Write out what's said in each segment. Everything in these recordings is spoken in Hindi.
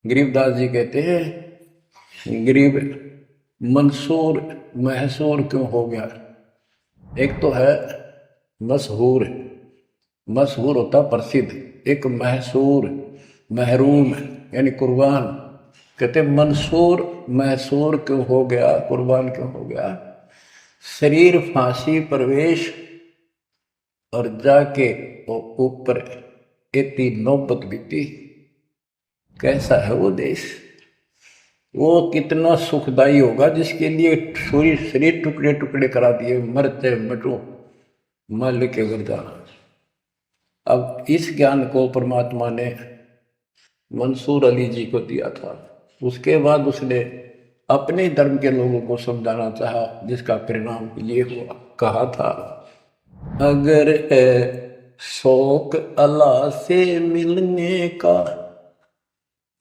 गरीबदास जी कहते हैं, गरीब मंसूर महसूर क्यों हो गया। एक तो है मशहूर, मशहूर होता प्रसिद्ध, एक महसूर महरूम यानी कुर्बान। कहते मंसूर महसूर क्यों हो गया, कुर्बान क्यों हो गया। शरीर फांसी प्रवेश और जाके ऊपर इतनी नौबत बीती। कैसा है वो देश, वो कितना सुखदाई होगा जिसके लिए शरीर टुकड़े टुकड़े करा दिए, मरते मटो मल के वरदान। अब इस ज्ञान को परमात्मा ने मंसूर अली जी को दिया था। उसके बाद उसने अपने धर्म के लोगों को समझाना चाहा, जिसका परिणाम ये हुआ। कहा था, अगर है शौक अल्लाह से मिलने का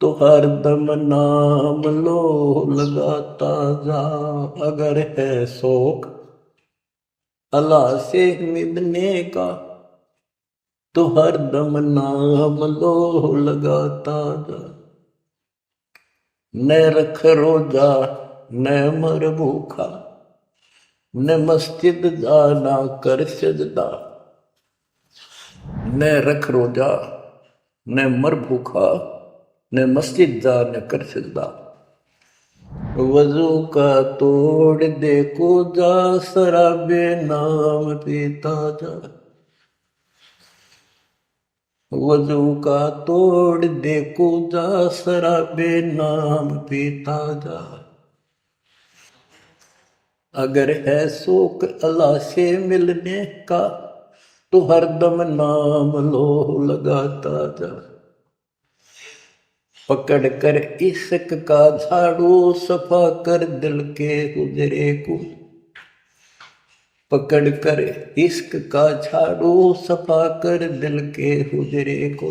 तो हर दम नाम लो लगाता जा। अगर है शौक अल्लाह से मिलने का तो हर दम नाम लो लगाता जा। न रख रोजा न मर भूखा, न मस्जिद जाना कर सजदा। न रख रोजा न मर भूखा, न मस्जिद जा न कर सजदा। वजू का तोड़ देखो जा, शराबे नाम पीता जा। वजू का तोड़ देखो जा, शराबे नाम पीता जा। अगर है शौक अल्लाह से मिलने का तो हरदम नाम लो लगाता जा। पकड़ कर इश्क का झाड़ू सफा कर दिल के गुजरे को। पकड़ कर इश्क का झाड़ू सफा कर दिल के हुजरे को।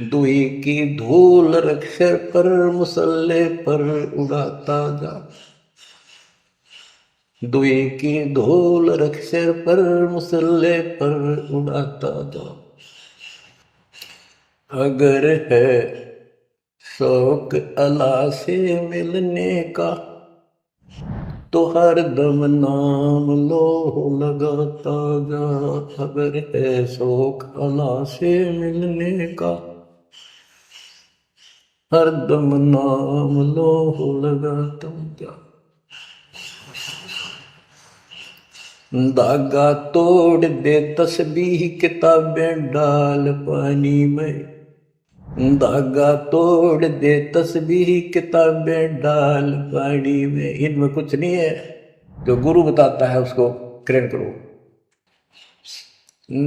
दुई की धूल रख सिर पर मुसल्ले पर उड़ाता जा। दुई की धूल रख सिर पर मुसल्ले पर उड़ाता जा। अगर है शौक अल्लाह से मिलने का तो हर दम नाम लो लगाता जा। अगर है शौक अल्लाह से मिलने का हर दम नाम लो लगाता जा। धागा तोड़ दे तस्बीह किताबें डाल पानी में। धागा तोड़ दे तस्बीह किताबें डाल पानी में। इनमें कुछ नहीं है, जो गुरु बताता है उसको ग्रहण करो।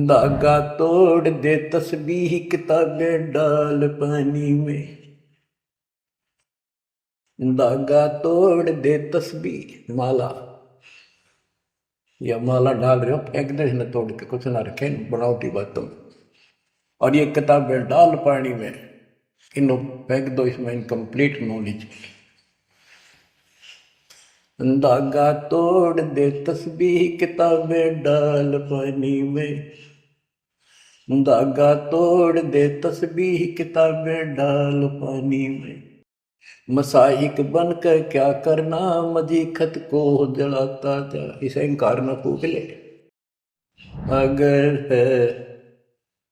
धागा तोड़ दे तस्बीह किताबें डाल पानी में। धागा तोड़ दे तस्बीह माला, या माला डाल रहे हो फेंक दे इसने तोड़ के, कुछ ना रखे बनावटी बातों। और ये किताबें डाल पानी में, इनको फेंक दो, इसमें इनकम्प्लीट नॉलेज। धागा तोड़ दे तस्बीह किताबें डाल पानी में। धागा तोड़ दे तस्बीह किताबें डाल पानी में। मसाइक बनकर क्या करना, मजीखत को जलाता जा। इसे अहंकार न फूक ले। अगर है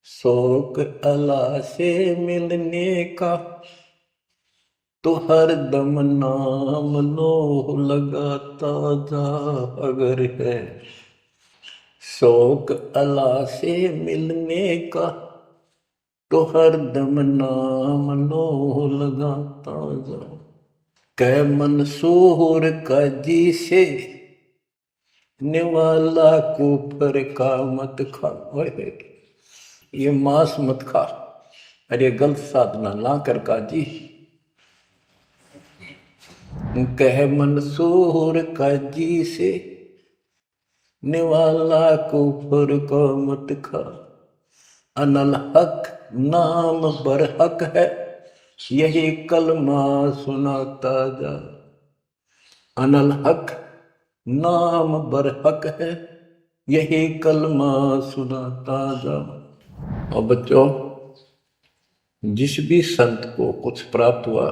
शौक अल्लाह से मिलने का तो हर दम नाम लो लगाता जा। अगर है शौक अल्लाह से मिलने का तो हर दम नाम लो लगाता जा। कै मंसूर का जी से निवाला कुफर का मत खा। ये मांस मत खा, अरे गलत साधना ना कर काजी। कह मंसूर काजी से निवाला कुफर को मत खा। अनल हक नाम बर हक है, यही कलमा सुनाता जा। अनल हक नाम बर हक है, यही कलमा सुनाता जा। और बच्चों, जिस भी संत को कुछ प्राप्त हुआ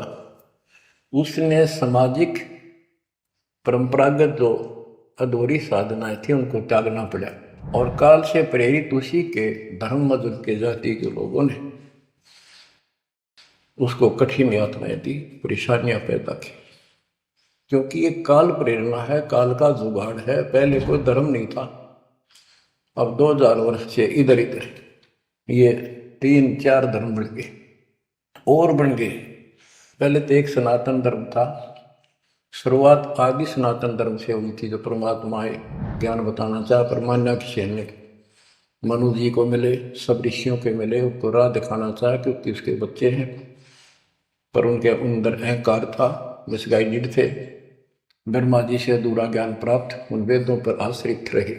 उसने सामाजिक परंपरागत जो अधूरी साधनाएं थी उनको त्यागना पड़ा, और काल से प्रेरित उसी के धर्म मजहब के जाति के लोगों ने उसको कठिन यातनाएं दी, परेशानियां पैदा की। क्योंकि ये काल प्रेरणा है, काल का जुगाड़ है। पहले कोई धर्म नहीं था, अब 2000 वर्ष से इधर इधर ये 3-4 धर्म बढ़ गए और बन गए। पहले तो एक सनातन धर्म था, शुरुआत आदि सनातन धर्म से हुई थी, जो परमात्मा ज्ञान बताना चाहा, परमान्या की ने मनु जी को मिले, सब ऋषियों के मिले, उसको राह दिखाना चाहा क्योंकि उसके बच्चे हैं, पर उनके अंदर अहंकार था, मिसगाइडेड थे, ब्रह्मा जी से अधूरा ज्ञान प्राप्त, उन वेदों पर आश्रित रहे।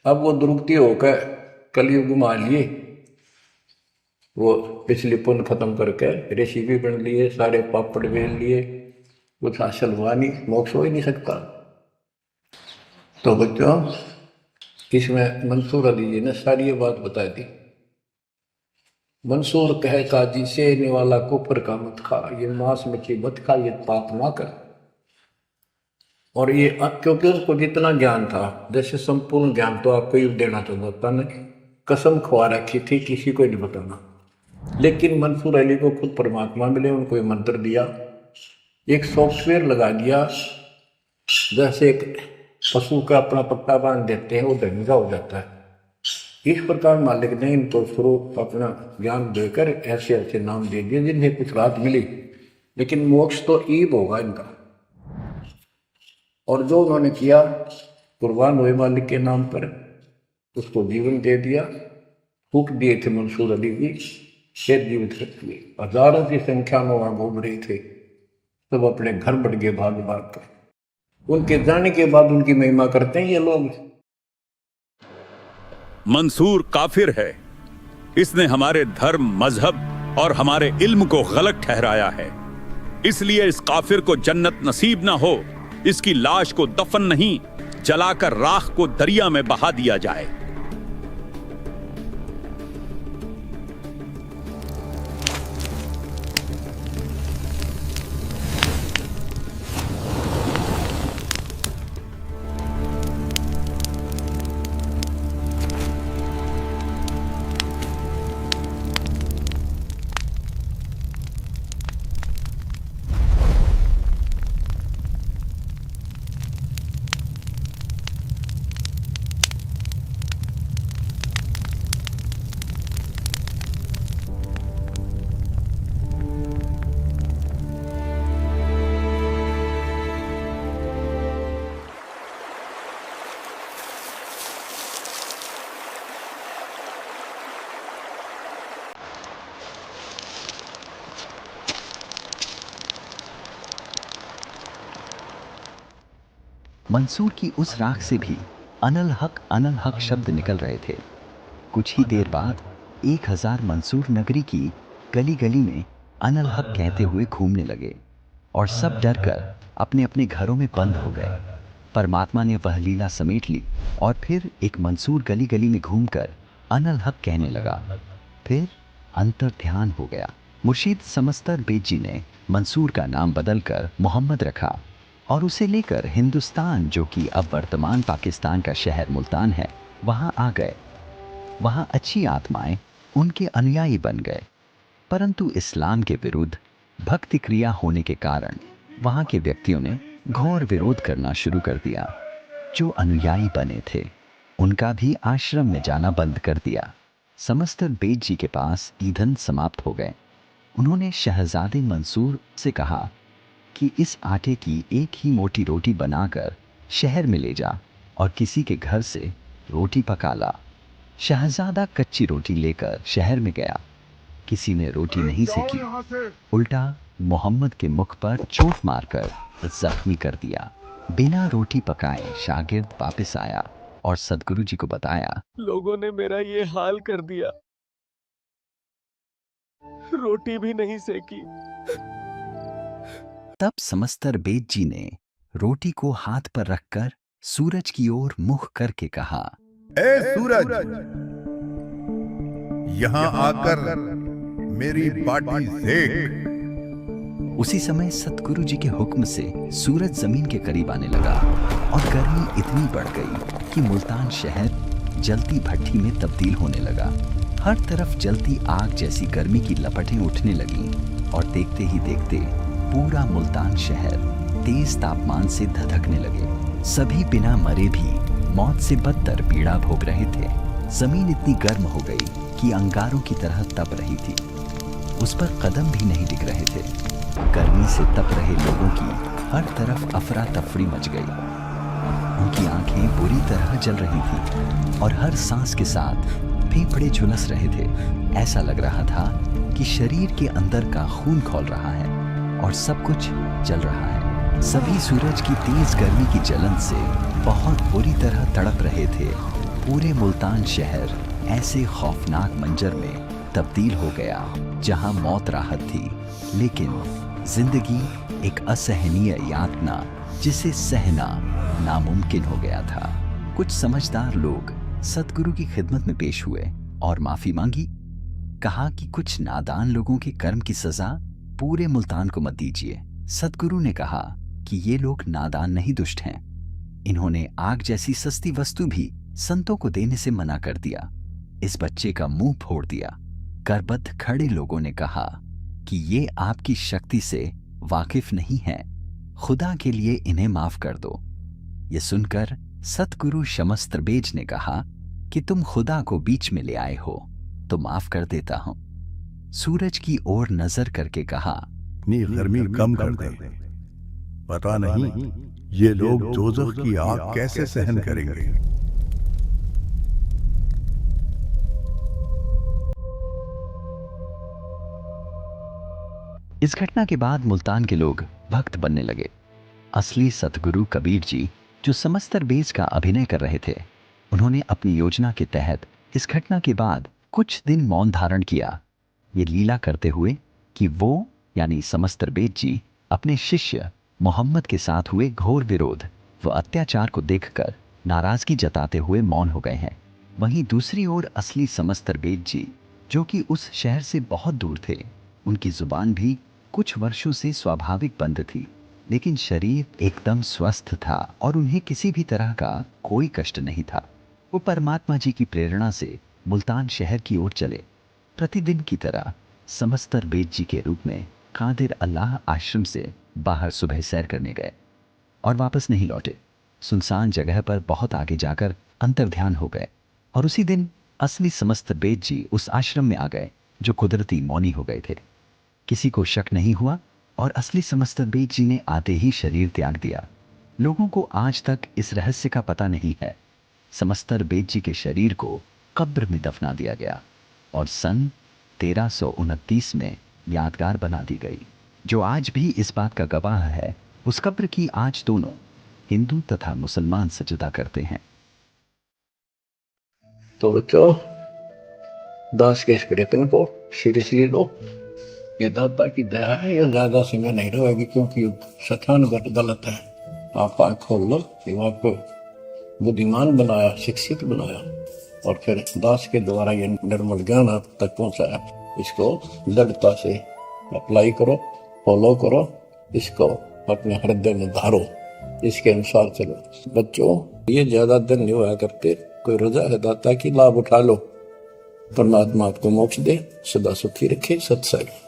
अब वो दुरुक्ति होकर कलयुग में आ लिए, वो पिछली पुण्य खत्म करके ऋषि भी बन लिए, सारे पापड़ बेल लिए, कुछ हासिल हुआ नहीं, मोक्ष हो ही नहीं सकता। तो बच्चों, इसमें मंसूर अली जी ने सारी ये बात बता दी। मंसूर कहे काजी से निवाला कुफर का मत खा, ये मांस मछली मत खा, ये पाप ना कर। और ये क्योंकि उसको जितना ज्ञान था, जैसे संपूर्ण ज्ञान तो आपको ही देना चाहता ना, कसम खवा रखी थी किसी को नहीं बताना। लेकिन मंसूर अली को खुद परमात्मा मिले, उनको ये मंत्र दिया, एक सॉफ्टवेयर लगा दिया, जैसे एक पशु का अपना पट्टा बांध देते हैं, वो धंधा हो जाता है। इस प्रकार मालिक ने इनको शुरू अपना ज्ञान देकर ऐसे ऐसे नाम दे दिए जिन्हें कुछ राहत मिली, लेकिन मोक्ष तो ईब होगा इनका। और जो उन्होंने किया, कुर्बान हुए मालिक के नाम पर, उसको जीवन दे दिया। फूक दिए थे मंसूर अली जी, शेर जीवित रख दिए, हजारों की संख्या में वहां घूम रहे थे, सब अपने घर बढ़ गए भाग भाग कर। उनके जाने के बाद उनकी महिमा करते हैं ये लोग। मंसूर काफिर है, इसने हमारे धर्म, मजहब और हमारे इल्म को गलत ठहराया है, इसलिए इस काफिर को जन्नत नसीब ना हो। इसकी लाश को दफन नहीं, जलाकर राख को दरिया में बहा दिया जाए। मंसूर की उस राख से भी अनल हक शब्द निकल रहे थे। कुछ ही देर बाद 1000 मंसूर नगरी की गली गली में अनल हक कहते हुए घूमने लगे और सब डर कर अपने अपने घरों में बंद हो गए। परमात्मा ने वह लीला समेट ली और फिर एक मंसूर गली गली में घूमकर अनल हक कहने लगा। फिर अंतर ध्यान हो गया। मुर्शीद समस्तर बेग जी ने मंसूर का नाम बदलकर मोहम्मद रखा और उसे लेकर हिंदुस्तान, जो कि अब वर्तमान पाकिस्तान का शहर मुल्तान है, वहाँ आ गए। वहाँ अच्छी आत्माएं उनके अनुयायी बन गए, परंतु इस्लाम के विरुद्ध भक्ति क्रिया होने के कारण वहाँ के व्यक्तियों ने घोर विरोध करना शुरू कर दिया। जो अनुयायी बने थे उनका भी आश्रम में जाना बंद कर दिया। समस्तर बेग जी के पास ईंधन समाप्त हो गए। उन्होंने शहजादे मंसूर से कहा कि इस आटे की एक ही मोटी रोटी बनाकर शहर में ले जा और किसी के घर से रोटी पका ला। शहजादा कच्ची रोटी लेकर शहर में गया। किसी ने रोटी नहीं सेकी, उल्टा मोहम्मद के मुख पर चोट मारकर जख्मी कर दिया। बिना रोटी पकाए शागिर्द वापस आया और सदगुरु जी को बताया, लोगों ने मेरा ये हाल कर दिया, रोटी भी नहीं सेकी। तब समस्तर बेग जी ने रोटी को हाथ पर रखकर सूरज की ओर मुख करके कहा, ए सूरज, यहाँ आकर मेरी बाटी देख। उसी समय सतगुरु जी के हुक्म से सूरज जमीन के करीब आने लगा और गर्मी इतनी बढ़ गई कि मुल्तान शहर जलती भट्टी में तब्दील होने लगा। हर तरफ जलती आग जैसी गर्मी की लपटें उठने लगीं और देखते ही देखते पूरा मुल्तान शहर तेज तापमान से धधकने लगे। सभी बिना मरे भी मौत से बदतर पीड़ा भोग रहे थे। जमीन इतनी गर्म हो गई कि अंगारों की तरह तप रही थी। उस पर कदम भी नहीं टिक रहे थे। गर्मी से तप रहे लोगों की हर तरफ अफरा तफरी मच गई। उनकी आंखें बुरी तरह जल रही थी और हर सांस के साथ फेफड़े झुलस रहे थे। ऐसा लग रहा था कि शरीर के अंदर का खून खौल रहा है और सब कुछ जल रहा है। सभी सूरज की तेज गर्मी की जलन से बहुत बुरी तरह तड़प रहे थे। पूरे मुल्तान शहर ऐसे खौफनाक मंजर में तब्दील हो गया जहां मौत राहत थी, लेकिन जिंदगी एक असहनीय यातना जिसे सहना नामुमकिन हो गया था। कुछ समझदार लोग सतगुरु की खिदमत में पेश हुए और माफी मांगी। कहा कि कुछ नादान लोगों के कर्म की सजा पूरे मुल्तान को मत दीजिए। सतगुरु ने कहा कि ये लोग नादान नहीं, दुष्ट हैं। इन्होंने आग जैसी सस्ती वस्तु भी संतों को देने से मना कर दिया। इस बच्चे का मुंह फोड़ दिया। करबद्ध खड़े लोगों ने कहा कि ये आपकी शक्ति से वाकिफ नहीं है, खुदा के लिए इन्हें माफ कर दो। ये सुनकर सतगुरु शमस्त्रबेज ने कहा कि तुम खुदा को बीच में ले आए हो तो माफ कर देता हूं। सूरज की ओर नजर करके कहा, अपनी गर्मी कम कर दे। पता नहीं ये लोग दोज़ख की आग कैसे सहन करेंगे। इस घटना के बाद मुल्तान के लोग भक्त बनने लगे। असली सतगुरु कबीर जी जो समस्तरबेज का अभिनय कर रहे थे, उन्होंने अपनी योजना के तहत इस घटना के बाद कुछ दिन मौन धारण किया, ये लीला करते हुए कि वो यानी समस्तरबेज जी अपने शिष्य मोहम्मद के साथ हुए घोर विरोध व अत्याचार को देखकर नाराजगी जताते हुए मौन हो गए हैं। वहीं दूसरी ओर असली समस्तरबेज जी जो कि उस शहर से बहुत दूर थे, उनकी जुबान भी कुछ वर्षों से स्वाभाविक बंद थी, लेकिन शरीर एकदम स्वस्थ था और उन्हें किसी भी तरह का कोई कष्ट नहीं था। वो परमात्मा जी की प्रेरणा से मुल्तान शहर की ओर चले। प्रतिदिन की तरह समस्तरबेज जी के रूप में कादिर अल्लाह आश्रम से बाहर सुबह सैर करने गए और वापस नहीं लौटे। सुनसान जगह पर बहुत आगे जाकर अंतर्ध्यान हो गए और उसी दिन असली समस्तरबेज जी उस आश्रम में आ गए जो कुदरती मौनी हो गए थे। किसी को शक नहीं हुआ और असली समस्तरबेज जी ने आते ही शरीर त्याग दिया। लोगों को आज तक इस रहस्य का पता नहीं है। समस्तरबेज जी के शरीर को कब्र में दफना दिया गया और सन 1329 में यादगार बना दी गई, जो आज भी इस बात का गवाह है। उस कब्र की आज दोनों हिंदू तथा मुसलमान सजदा करते हैं। तो बच्चों, दास के इस प्रयत्न को सीरियसली लो। ये दाता की दया है, ये ज्यादा समय नहीं रहेगी क्योंकि सठान गलत है। आप आँख खोल लो, ये आपको बुद्धिमान बनाया, शिक्षित बनाया और फिर दास के द्वारा ये निर्मल ज्ञान आप तक पहुंचाया। इसको दृढ़ता से अप्लाई करो, फॉलो करो, इसको अपने हृदय में धारो, इसके अनुसार चलो। बच्चों, ये ज्यादा दिन नहीं हुआ करते, कोई रजा है दाता की, लाभ उठा लो। परमात्मा आपको मोक्ष दे, सदा सुखी रखे। सत्संग।